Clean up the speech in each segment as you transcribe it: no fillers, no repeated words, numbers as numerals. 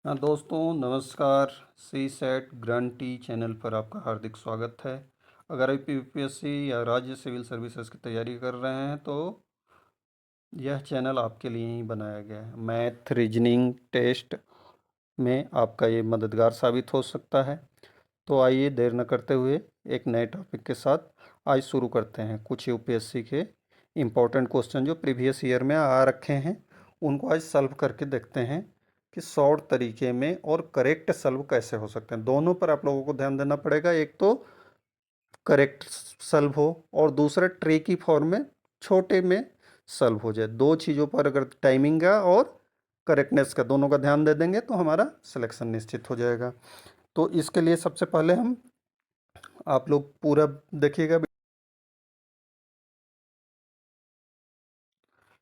हाँ दोस्तों, नमस्कार। सी सेट ग्रांड टी चैनल पर आपका हार्दिक स्वागत है। अगर आप यूपीएससी या राज्य सिविल सर्विसेज की तैयारी कर रहे हैं तो यह चैनल आपके लिए ही बनाया गया है। मैथ रीजनिंग टेस्ट में आपका ये मददगार साबित हो सकता है। तो आइए देर न करते हुए एक नए टॉपिक के साथ आज शुरू करते हैं। कुछ यूपीएससी के इम्पोर्टेंट क्वेश्चन जो प्रीवियस ईयर में आ रखे हैं उनको आज सॉल्व करके देखते हैं कि शॉर्ट तरीके में और करेक्ट सॉल्व कैसे हो सकते हैं। दोनों पर आप लोगों को ध्यान देना पड़ेगा। एक तो करेक्ट सॉल्व हो और दूसरा ट्रिकी फॉर्म में छोटे में सॉल्व हो जाए। दो चीज़ों पर अगर टाइमिंग का और करेक्टनेस का दोनों का ध्यान दे देंगे तो हमारा सिलेक्शन निश्चित हो जाएगा। तो इसके लिए सबसे पहले हम आप लोग पूरा देखिएगा।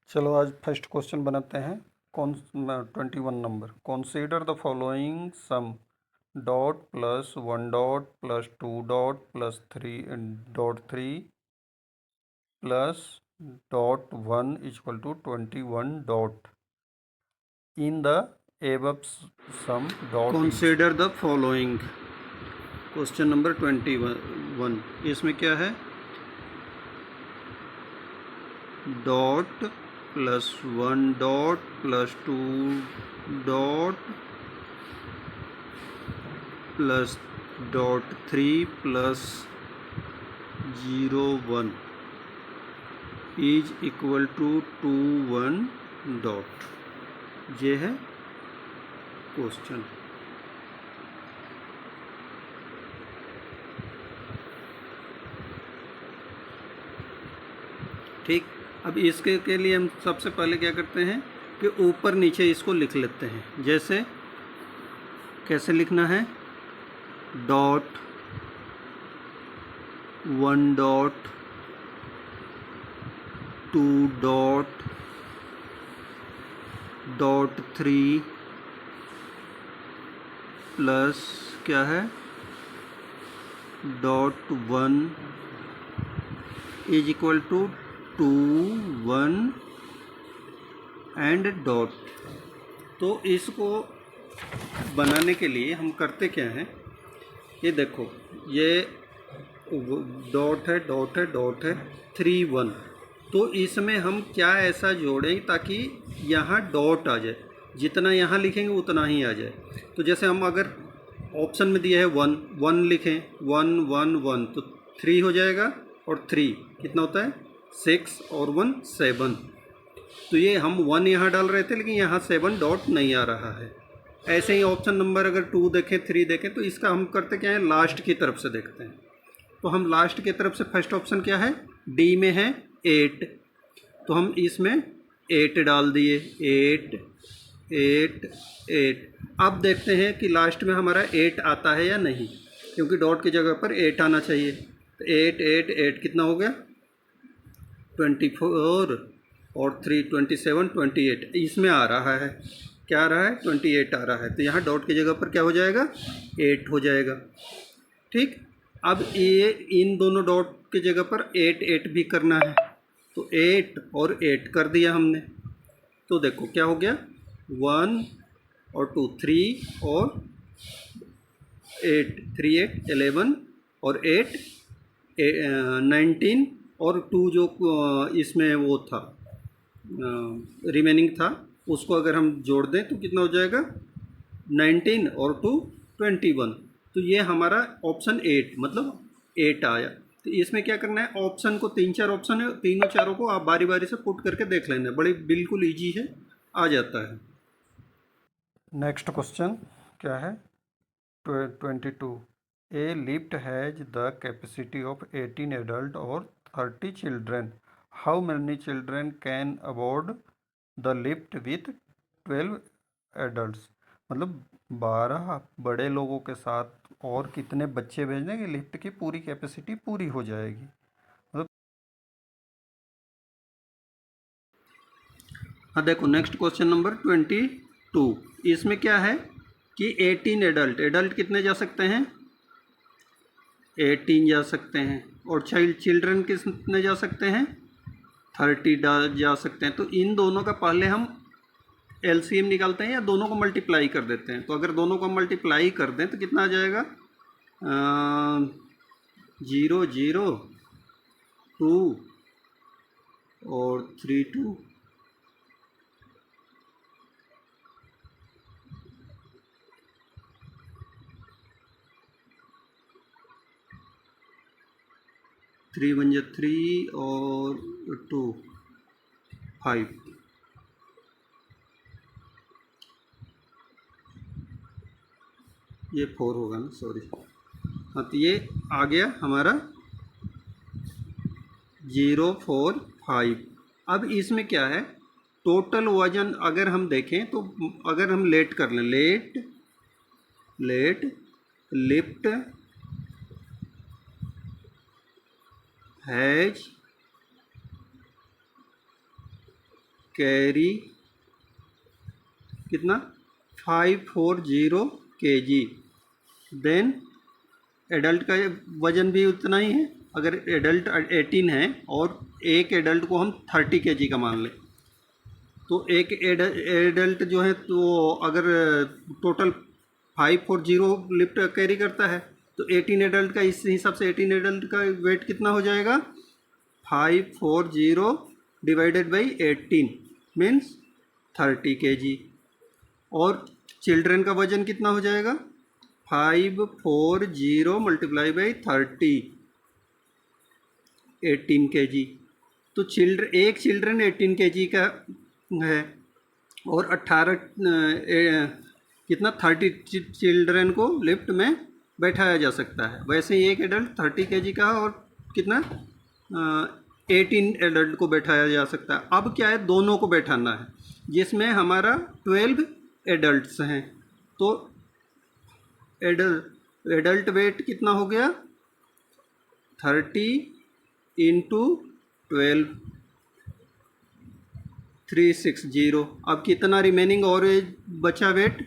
चलो आज फर्स्ट क्वेश्चन बनाते हैं। 21 नंबर। Consider the following sum dot plus 1 dot plus 2 dot plus 3 plus dot 1 equal to 21 dot in the above sum dot. Consider the following question number 21। इसमें क्या है? Dot plus 1 dot plus 2 dot plus dot 3 plus 0 1 is equal to 2 1 dot. ये है question. ठीक, अब इसके के लिए हम सबसे पहले क्या करते हैं कि ऊपर नीचे इसको लिख लेते हैं। जैसे कैसे लिखना है? Dot 1 dot 2 dot dot 3 plus क्या है dot 1 is equal to 2 1 and dot. तो इसको बनाने के लिए हम करते क्या हैं, ये देखो, ये डॉट है डॉट है डॉट है 3 1। तो इसमें हम क्या ऐसा जोड़ें ताकि यहाँ डॉट आ जाए। जितना यहाँ लिखेंगे उतना ही आ जाए। तो जैसे हम अगर ऑप्शन में दिया है 1 1 लिखें, 1 1 1 तो 3 हो जाएगा और 3 कितना होता है 6 और 1 7। तो ये हम 1 यहाँ डाल रहे थे लेकिन यहाँ 7 डॉट नहीं आ रहा है। ऐसे ही ऑप्शन नंबर अगर 2 देखें 3 देखें तो इसका हम करते क्या है, लास्ट की तरफ से देखते हैं। तो हम लास्ट की तरफ से फर्स्ट ऑप्शन क्या है, डी में है 8, तो हम इसमें 8 डाल दिए। 8 8 8। अब देखते हैं कि लास्ट में हमारा 8 आता है या नहीं, क्योंकि डॉट की जगह पर 8 आना चाहिए। तो 8 8 8 कितना हो गया 24 और 3 27 28। इसमें आ रहा है क्या आ रहा है 28 आ रहा है। तो यहाँ डॉट की जगह पर क्या हो जाएगा 8 हो जाएगा। ठीक, अब ये इन दोनों डॉट की जगह पर 8 8 भी करना है। तो 8 और 8 कर दिया हमने। तो देखो क्या हो गया 1 और 2 3 और 8 3 8 11 और 8 19 और 2 जो इसमें वो था रिमेनिंग था उसको अगर हम जोड़ दें तो कितना हो जाएगा 19 और 2 21। तो ये हमारा ऑप्शन 8 मतलब 8 आया। तो इसमें क्या करना है, ऑप्शन को 3 4 ऑप्शन है, तीनों चारों को आप बारी बारी से पुट करके देख लेना है। बड़ी बिल्कुल ईजी है, आ जाता है। नेक्स्ट क्वेश्चन क्या है 22। A lift has the capacity of 18 adult और 30 children. How many children can aboard the lift with 12 adults. मतलब 12 बड़े लोगों के साथ और कितने बच्चे भेजने की लिफ्ट की पूरी कैपेसिटी पूरी हो जाएगी। मतलब हाँ देखो, नेक्स्ट क्वेश्चन नंबर 22। इसमें क्या है कि 18 एडल्ट, एडल्ट कितने जा सकते हैं 18 जा सकते हैं, और चिल्ड्रन कितने जा सकते हैं 30 जा सकते हैं। तो इन दोनों का पहले हम एलसीएम निकालते हैं या दोनों को मल्टीप्लाई कर देते हैं? तो अगर दोनों को मल्टीप्लाई कर दें तो कितना आ जाएगा? 0 0 2 और 3 2। थ्री 1 जा 3 और 2 5। ये 4 होगा ना, सॉरी। हाँ, तो ये आ गया हमारा 0 4 5। अब इसमें क्या है, टोटल वजन अगर हम देखें तो अगर हम लेट कर लें, लेट लिफ्ट हैज कैरी कितना 540 kg, देन एडल्ट का वजन भी उतना ही है। अगर एडल्ट 18 है और एक एडल्ट को हम 30 kg का मान लें, तो एक एडल्ट जो है तो अगर टोटल 540 लिफ्ट कैरी करता है तो 18 एडल्ट का, इस हिसाब से 18 एडल्ट का वेट कितना हो जाएगा? 540 डिवाइडेड बाई 18 मीन्स 30 kg। और चिल्ड्रन का वजन कितना हो जाएगा? 540 मल्टीप्लाई बाई 30, 18 kg। तो एक चिल्ड्रन 18 kg का है और 18 कितना 30 चिल्ड्रन को लिफ्ट में बैठाया जा सकता है। वैसे ही एक एडल्ट 30 kg का और कितना 18 एडल्ट को बैठाया जा सकता है। अब क्या है, दोनों को बैठाना है, जिसमें हमारा 12 एडल्ट्स हैं। तो एडल्ट वेट कितना हो गया? 30 इंटू 12 360। अब कितना रिमेनिंग और बचा वेट?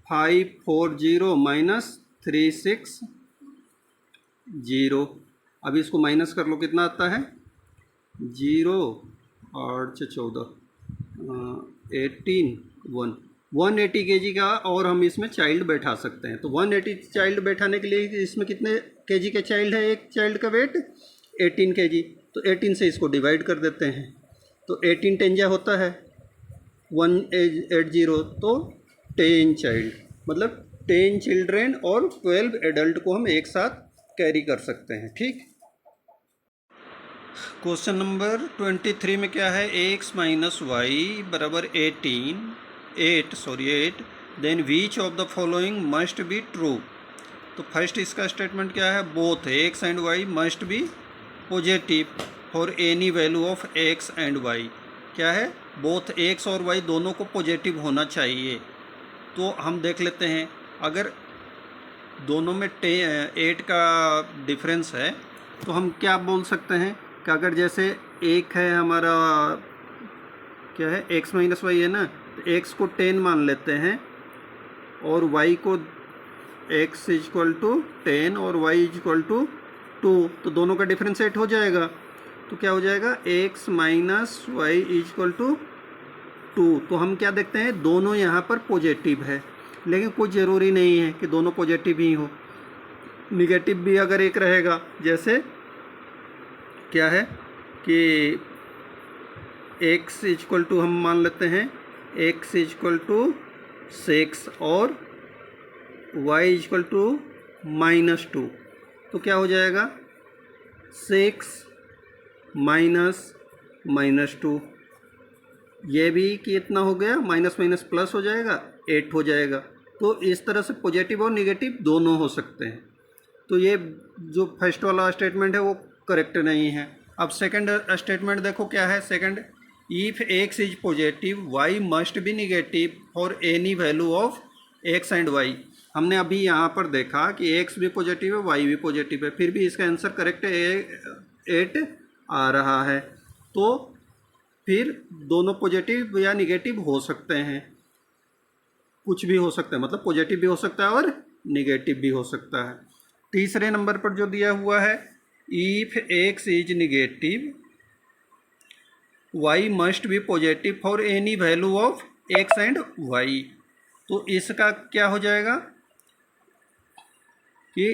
540 माइनस 360। अब इसको माइनस कर लो, कितना आता है? 0 और 14 18 1 180 kg का और हम इसमें चाइल्ड बैठा सकते हैं। तो 180 चाइल्ड बैठाने के लिए इसमें कितने kg के चाइल्ड है? एक चाइल्ड का वेट 18 kg। तो 18 से इसको डिवाइड कर देते हैं, तो 18 10 होता है 180, तो 10 चाइल्ड, मतलब 10 चिल्ड्रेन और 12 एडल्ट को हम एक साथ कैरी कर सकते हैं। ठीक। क्वेश्चन नंबर 23 में क्या है? x माइनस वाई बराबर 8, then which of the following must be true. तो फर्स्ट इसका स्टेटमेंट क्या है? Both x and y must be positive for any value of x and y। क्या है? बोथ x और y दोनों को पॉजिटिव होना चाहिए। तो हम देख लेते हैं, अगर दोनों में 8 का डिफरेंस है तो हम क्या बोल सकते हैं कि अगर जैसे एक है हमारा क्या है, x माइनस वाई है ना, तो x को 10 मान लेते हैं और y को x इक्वल टू 10 और y इक्वल टू 2, तो दोनों का डिफरेंस 8 हो जाएगा। तो क्या हो जाएगा? x minus Y equal to 2। तो हम क्या देखते हैं, दोनों यहाँ पर पॉजिटिव है, लेकिन कुछ ज़रूरी नहीं है कि दोनों पॉजिटिव ही हो, निगेटिव भी अगर एक रहेगा। जैसे क्या है कि x इक्वल टू हम मान लेते हैं x इक्वल टू 6 और y इक्वल टू -2, तो क्या हो जाएगा? 6 माइनस -2, ये भी कितना हो गया? माइनस माइनस प्लस हो जाएगा, 8 हो जाएगा। तो इस तरह से पॉजिटिव और निगेटिव दोनों हो सकते हैं। तो ये जो फर्स्ट वाला स्टेटमेंट है वो करेक्ट नहीं है। अब सेकंड स्टेटमेंट देखो क्या है। Second, if x is positive y must B negative for any value of x and y। हमने अभी यहाँ पर देखा कि x भी पॉजिटिव है, y भी पॉजिटिव है, फिर भी इसका आंसर करेक्ट 8 आ रहा है। तो फिर दोनों पॉजिटिव या निगेटिव हो सकते हैं, कुछ भी हो सकता है, मतलब पॉजिटिव भी हो सकता है और निगेटिव भी हो सकता है। तीसरे नंबर पर जो दिया हुआ है, if x is negative y must be positive for any value of x and y। तो इसका क्या हो जाएगा कि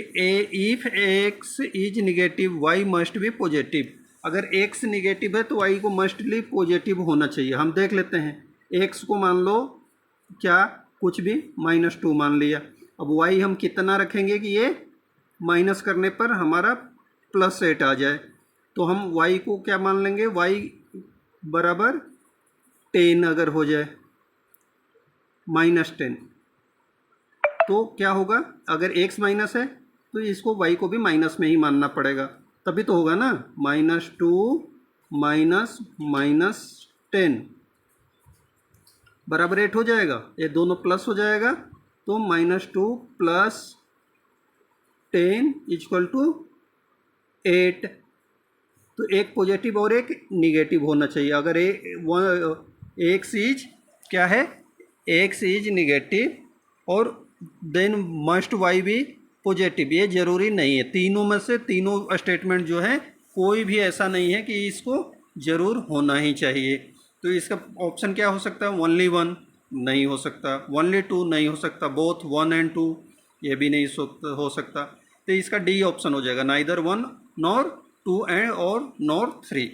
if x is negative y must be positive. अगर x निगेटिव है तो y को मस्टली पॉजिटिव होना चाहिए। हम देख लेते हैं, x को मान लो क्या कुछ भी -2 मान लिया। अब y हम कितना रखेंगे कि ये माइनस करने पर हमारा +8 आ जाए। तो हम y को क्या मान लेंगे, y बराबर 10 अगर हो जाए -10, तो क्या होगा, अगर x माइनस है तो इसको y को भी माइनस में ही मानना पड़ेगा, तभी तो होगा ना। -2 - -10 बराबर 8 हो जाएगा, ये दोनों प्लस हो जाएगा। तो -2 + 10 = 8। तो एक पॉजिटिव और एक निगेटिव होना चाहिए। अगर एक्स इज क्या है, एक्स इज निगेटिव और देन मस्ट वाई भी पॉजिटिव, ये ज़रूरी नहीं है। तीनों में से तीनों स्टेटमेंट जो है कोई भी ऐसा नहीं है कि इसको ज़रूर होना ही चाहिए। तो इसका ऑप्शन क्या हो सकता है, ओनली 1 नहीं हो सकता, ओनली 2 नहीं हो सकता, बोथ 1 एंड 2 ये भी नहीं हो सकता। तो इसका डी ऑप्शन हो जाएगा, नाइदर 1 नॉर 2 एंड और नॉर 3।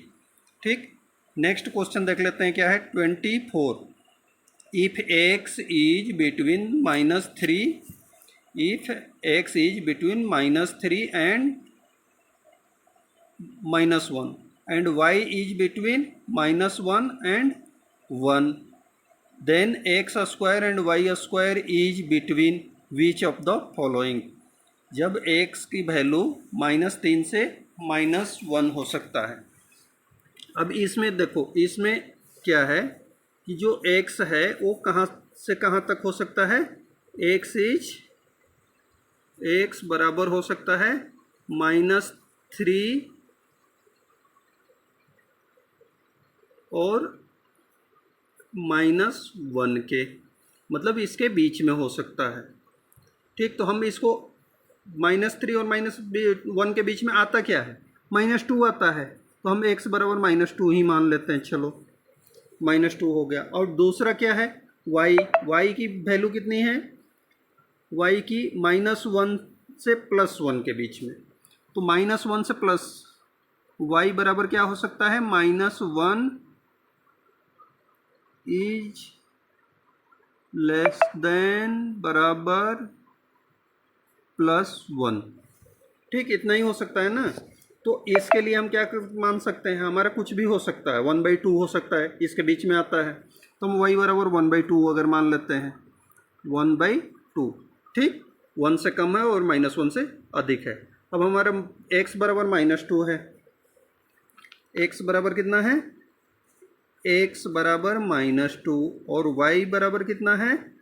ठीक, नेक्स्ट क्वेश्चन देख लेते हैं क्या है। 24, if x is between -3, if x is between -3 and -1 and y is between -1 and 1, then x² and y² is between which of the following. जब x की value -3 से -1 हो सकता है। अब इसमें देखो, इसमें क्या है कि जो x है वो कहाँ से कहाँ तक हो सकता है, x बराबर हो सकता है -3 और -1 के, मतलब इसके बीच में हो सकता है। ठीक, तो हम इसको -3 और -1 के बीच में आता क्या है, -2 आता है, तो हम x बराबर -2 ही मान लेते हैं। चलो -2 हो गया। और दूसरा क्या है, y की वैल्यू कितनी है, y की -1 से +1 के बीच में। तो -1 से प्लस y बराबर क्या हो सकता है, -1 इज लेस देन बराबर +1। ठीक, इतना ही हो सकता है ना। तो इसके लिए हम क्या मान सकते हैं, हमारा कुछ भी हो सकता है, 1/2 हो सकता है, इसके बीच में आता है। तो हम y बराबर 1/2 अगर मान लेते हैं, 1/2। ठीक, 1 से कम है और -1 से अधिक है। अब हमारा x बराबर -2 है, x बराबर कितना है, x बराबर -2 और y बराबर कितना है,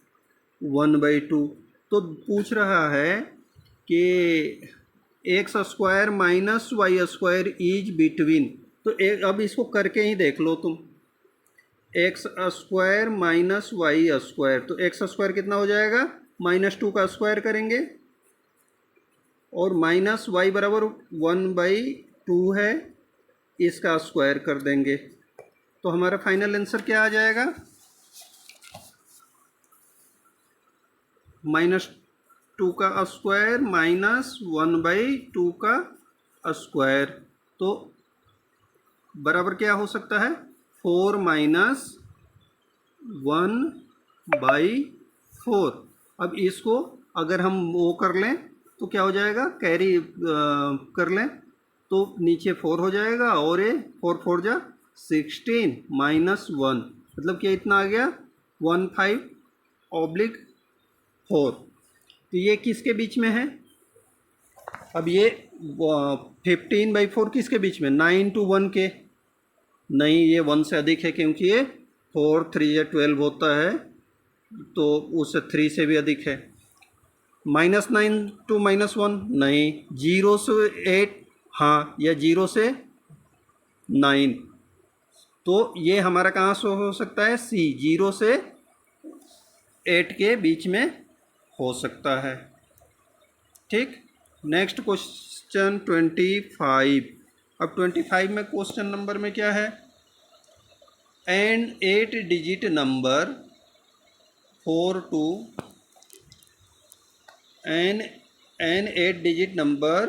1/2। तो पूछ रहा है कि x² - y² इज बिटवीन। तो अब इसको करके ही देख लो तुम, x² - y², तो x² कितना हो जाएगा, -2 का स्क्वायर करेंगे और -y बराबर 1/2 है, इसका स्क्वायर कर देंगे। तो हमारा फाइनल आंसर क्या आ जाएगा, -2 का स्क्वायर -1/2 का स्क्वायर। तो बराबर क्या हो सकता है, 4 - 1/4। अब इसको अगर हम वो कर लें तो क्या हो जाएगा, कैरी कर लें तो नीचे 4 हो जाएगा और ये 4 4 जा 16 -1, मतलब क्या इतना आ गया 15/4। तो ये किसके बीच में है, अब ये 15/4 किसके बीच में, 9 to 1 के, नहीं ये 1 से अधिक है, क्योंकि ये 4 3 या 12 होता है, तो उससे 3 से भी अधिक है। -9 to -1 नहीं, 0 से 8 हाँ, या 0 से 9, तो ये हमारा कहाँ से हो सकता है, C 0 से 8 के बीच में हो सकता है। ठीक, नेक्स्ट क्वेश्चन 25। अब 25 में क्वेश्चन नंबर में क्या है, an 8 digit number 4 to an 8 digit number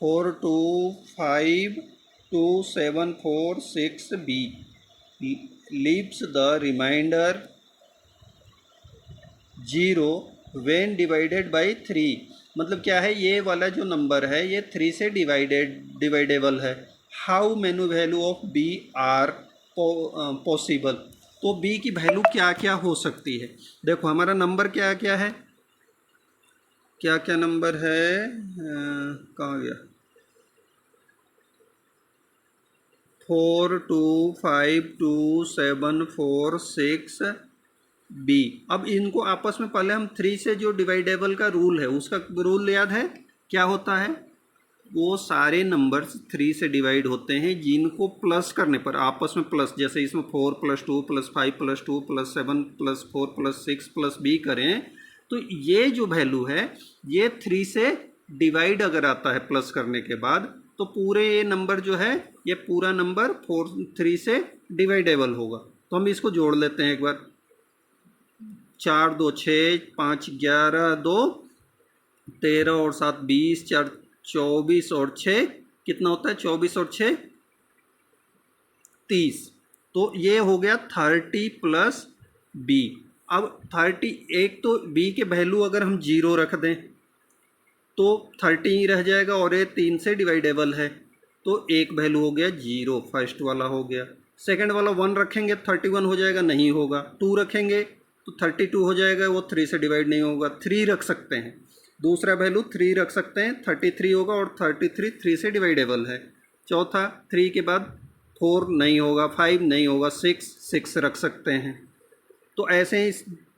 4252746 B leaves the remainder 0 when divided by 3। मतलब क्या है, ये वाला जो नंबर है ये 3 से डिवाइडेबल है। How many value of B are possible. तो बी की वैल्यू क्या क्या हो सकती है। देखो हमारा नंबर क्या क्या है, क्या क्या नंबर है, कहाँ गया, 4252746 बी। अब इनको आपस में पहले हम 3 से जो डिवाइडेबल का रूल है उसका रूल याद है, क्या होता है, वो सारे नंबर्स 3 से डिवाइड होते हैं जिनको प्लस करने पर आपस में प्लस, जैसे इसमें 4 + 2 + 5 + 2 + 7 + 4 + 6 + b करें तो ये जो वैल्यू है ये 3 से डिवाइड अगर आता है प्लस करने के बाद तो पूरे ये नंबर जो है ये पूरा नंबर 3 से डिवाइडेबल होगा। तो हम इसको जोड़ लेते हैं एक बार, 4 2 6 5 11 2 13 और 7 20 4 24 और 6 कितना होता है, 24 और 6 30। तो ये हो गया 30 + b। अब 30 एक तो b के वैल्यू अगर हम 0 रख दें तो 30 ही रह जाएगा और ये 3 से डिवाइडेबल है तो एक वैल्यू हो गया 0, फर्स्ट वाला हो गया। सेकंड वाला 1 रखेंगे 31 हो जाएगा, नहीं होगा। 2 रखेंगे तो 32 हो जाएगा, वो 3 से डिवाइड नहीं होगा। 3 रख सकते हैं, दूसरा वैल्यू 3 रख सकते हैं, 33 होगा और 33 3 से डिवाइडेबल है। चौथा 3 के बाद 4 नहीं होगा, 5 नहीं होगा, 6 रख सकते हैं। तो ऐसे ही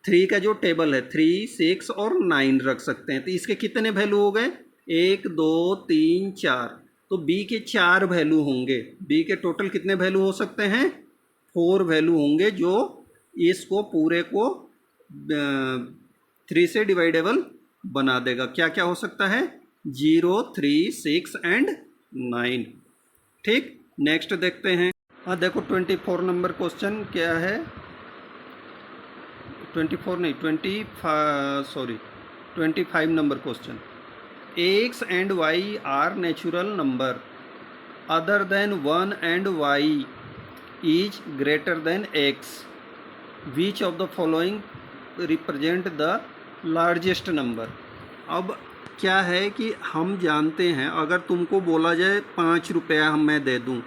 3 का जो टेबल है 3 6 और 9 रख सकते हैं। तो इसके कितने वैल्यू हो गए, 1 2 3 4। तो b के 4 वैल्यू होंगे। b के टोटल कितने वैल्यू हो सकते हैं, 4 वैल्यू होंगे जो इसको पूरे को 3 से डिवाइडेबल बना देगा। क्या क्या हो सकता है, 0 3 6 एंड 9। ठीक, नेक्स्ट देखते हैं। हाँ देखो 24 नंबर क्वेश्चन क्या है, 24 नहीं 25 number question. x and y are natural number other than 1 and y is greater than x, which of the following represent the largest number। अब क्या है कि हम जानते हैं अगर तुमको बोला जाए 5 रुपया मैं दे दूं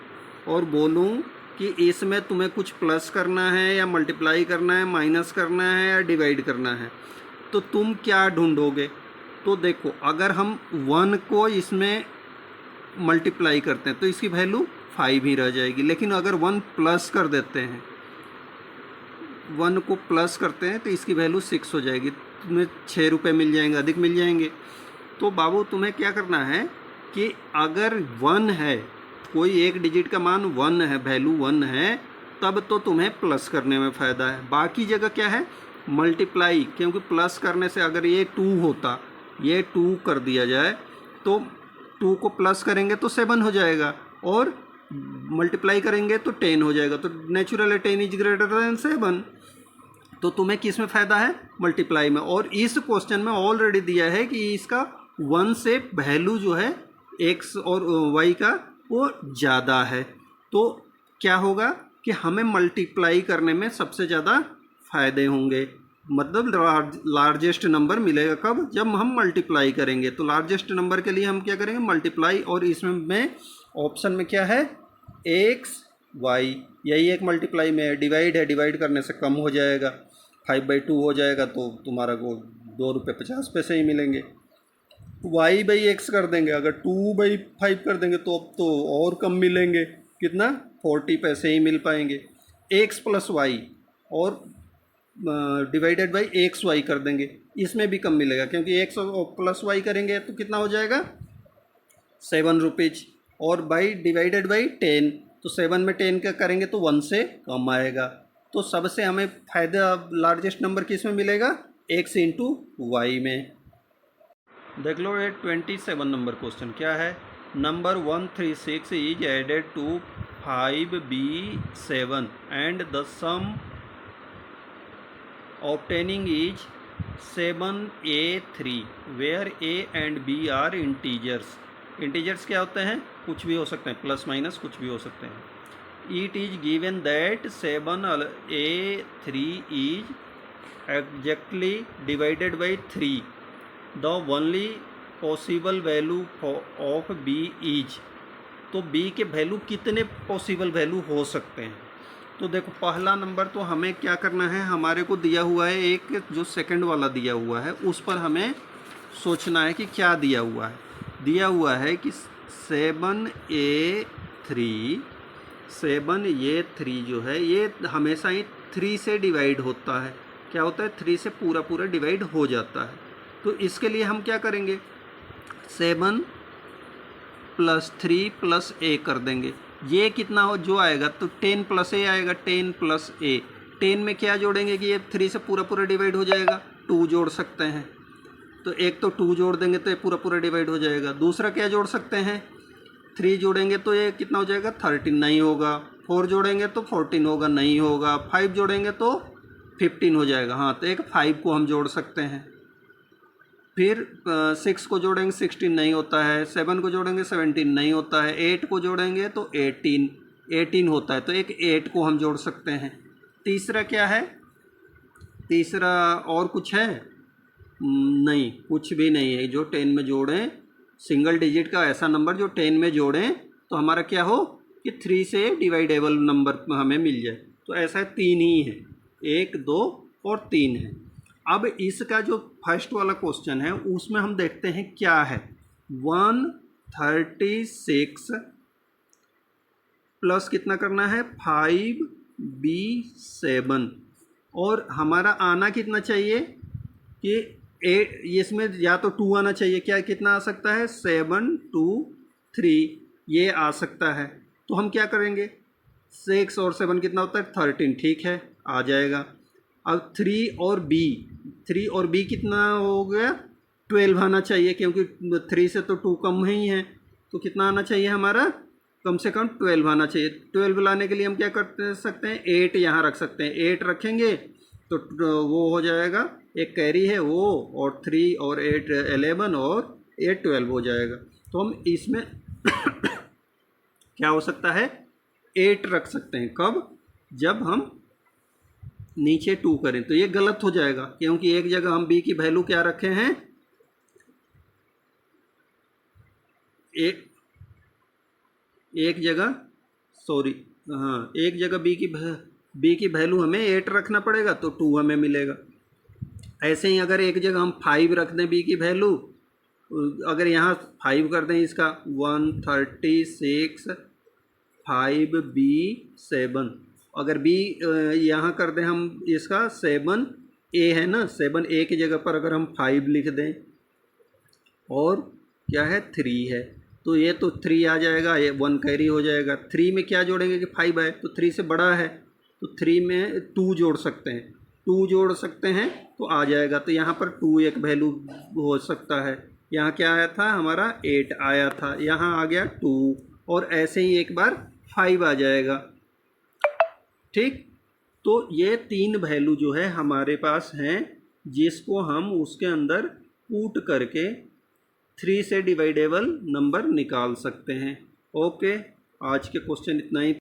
और बोलूं कि इसमें तुम्हें कुछ प्लस करना है या मल्टीप्लाई करना है, माइनस करना है या डिवाइड करना है, तो तुम क्या ढूंढोगे। तो देखो अगर हम 1 को इसमें मल्टीप्लाई करते हैं तो इसकी वैल्यू 5 ही रह जाएगी। लेकिन अगर 1 प्लस कर देते हैं, 1 को प्लस करते हैं तो इसकी वैल्यू 6 हो जाएगी, तुम्हें 6 रुपये मिल जाएंगे, अधिक मिल जाएंगे। तो बाबू तुम्हें क्या करना है कि अगर 1 है, कोई एक डिजिट का मान 1 है, वैल्यू 1 है, तब तो तुम्हें प्लस करने में फ़ायदा है। बाकी जगह क्या है, मल्टीप्लाई, क्योंकि प्लस करने से अगर ये 2 होता, ये 2 कर दिया जाए तो 2 को प्लस करेंगे तो 7 हो जाएगा और मल्टीप्लाई करेंगे तो 10 हो जाएगा। तो नेचुरल 10 इज ग्रेटर देन 7। तो तुम्हें किस में फ़ायदा है, मल्टीप्लाई में। और इस क्वेश्चन में ऑलरेडी दिया है कि इसका 1 से वैल्यू जो है x और y का वो ज़्यादा है। तो क्या होगा कि हमें मल्टीप्लाई करने में सबसे ज़्यादा फ़ायदे होंगे, मतलब लार्जेस्ट नंबर मिलेगा कब, जब हम मल्टीप्लाई करेंगे। तो लार्जेस्ट नंबर के लिए हम क्या करेंगे, मल्टीप्लाई। और इसमें ऑप्शन में क्या है, x y, यही एक मल्टीप्लाई में है। डिवाइड है, डिवाइड करने से कम हो जाएगा, 5/2 हो जाएगा तो तुम्हारा को 2 रुपये 50 पैसे ही मिलेंगे। y/x कर देंगे, अगर 2/5 कर देंगे तो अब तो और कम मिलेंगे, कितना, 40 पैसे ही मिल पाएंगे। x + y और डिवाइडेड बाई XY कर देंगे, इसमें भी कम मिलेगा, क्योंकि x + y करेंगे तो कितना हो जाएगा, 7 रुपीज़। और बाई डिवाइडेड बाई 10, तो 7 में 10 का करेंगे तो 1 से कम आएगा। तो सबसे हमें फ़ायदा लार्जेस्ट नंबर किस में मिलेगा, x × y में। देख लो ये 27 नंबर क्वेश्चन क्या है, number 136 is added to 5b7 and the sum obtaining is 7a3 where a and b are integers. Integers क्या होते हैं? कुछ भी हो सकते हैं, प्लस माइनस कुछ भी हो सकते हैं. It is given that 7a3 is exactly divided by 3. The only possible value of b is. तो b के वैल्यू कितने पॉसिबल वैल्यू हो सकते हैं? तो देखो पहला नंबर तो हमें क्या करना है, हमारे को दिया हुआ है एक जो सेकंड वाला दिया हुआ है उस पर हमें सोचना है कि क्या दिया हुआ है. दिया हुआ है कि 7a3 जो है ये हमेशा ही 3 से डिवाइड होता है. क्या होता है? 3 से पूरा पूरा डिवाइड हो जाता है. तो इसके लिए हम क्या करेंगे, 7 + 3 + a कर देंगे. ये कितना हो जो आएगा तो 10 + a आएगा, 10 + a. 10 में क्या जोड़ेंगे कि ये 3 से पूरा पूरा डिवाइड हो जाएगा, 2 जोड़ सकते हैं. तो एक तो 2 जोड़ देंगे तो ये पूरा पूरा डिवाइड हो जाएगा. दूसरा क्या जोड़ सकते हैं, 3 जोड़ेंगे तो ये कितना हो जाएगा, 13 नहीं होगा. 4 जोड़ेंगे तो 14 होगा, नहीं होगा. 5 जोड़ेंगे तो 15 हो जाएगा. हाँ, तो एक 5 को हम जोड़ सकते हैं. फिर 6 को जोड़ेंगे 16 नहीं होता है. 7 को जोड़ेंगे 17 नहीं होता है. 8 को जोड़ेंगे तो 18 होता है. तो एक 8 को हम जोड़ सकते हैं. तीसरा क्या है, तीसरा और कुछ है? नहीं, कुछ भी नहीं है. जो 10 में जोड़ें, सिंगल डिजिट का ऐसा नंबर जो 10 में जोड़ें तो हमारा क्या हो कि 3 से डिवाइडेबल नंबर हमें मिल जाए. तो ऐसा 3 ही है, 1, 2 और 3 है. अब इसका जो फर्स्ट वाला क्वेश्चन है उसमें हम देखते हैं क्या है. 136 प्लस कितना करना है, 5b7. और हमारा आना कितना चाहिए कि इसमें या तो 2 आना चाहिए. क्या कितना आ सकता है, 7 2 3 ये आ सकता है. तो हम क्या करेंगे, 6 और 7 कितना होता है, 13. ठीक है, आ जाएगा. अब 3 और b कितना हो गया, 12 आना चाहिए क्योंकि 3 से तो 2 कम ही है. तो कितना आना चाहिए हमारा, कम से कम 12 आना चाहिए. 12 लाने के लिए हम क्या कर सकते हैं, 8 यहाँ रख सकते हैं. 8 रखेंगे तो वो हो जाएगा, एक कैरी है वो, और 3 और 8 11 और 8 12 हो जाएगा. तो हम इसमें क्या हो सकता है, 8 रख सकते हैं. कब, जब हम नीचे 2 करें. तो ये गलत हो जाएगा क्योंकि एक जगह हम b की वैल्यू क्या रखे हैं, एक जगह सॉरी हाँ, एक जगह b की वैल्यू हमें 8 रखना पड़ेगा तो 2 हमें मिलेगा. ऐसे ही अगर एक जगह हम 5 रख दें b की वैल्यू, अगर यहाँ 5 कर दें इसका, 136 5b7. अगर b यहाँ कर दें हम इसका 7a है ना, 7a की जगह पर अगर हम 5 लिख दें और क्या है 3 है तो ये तो 3 आ जाएगा, ये 1 कैरी हो जाएगा. 3 में क्या जोड़ेंगे कि 5 है तो 3 से बड़ा है तो 3 में 2 जोड़ सकते हैं. 2 जोड़ सकते हैं तो आ जाएगा. तो यहाँ पर 2 एक वैल्यू हो सकता है. यहाँ क्या आया था हमारा, 8 आया था, यहाँ आ गया 2 और ऐसे ही एक बार 5 आ जाएगा. ठीक, तो ये 3 वैल्यू जो है हमारे पास हैं जिसको हम उसके अंदर पुट करके 3 से डिवाइडेबल नंबर निकाल सकते हैं. ओके, आज के क्वेश्चन इतना ही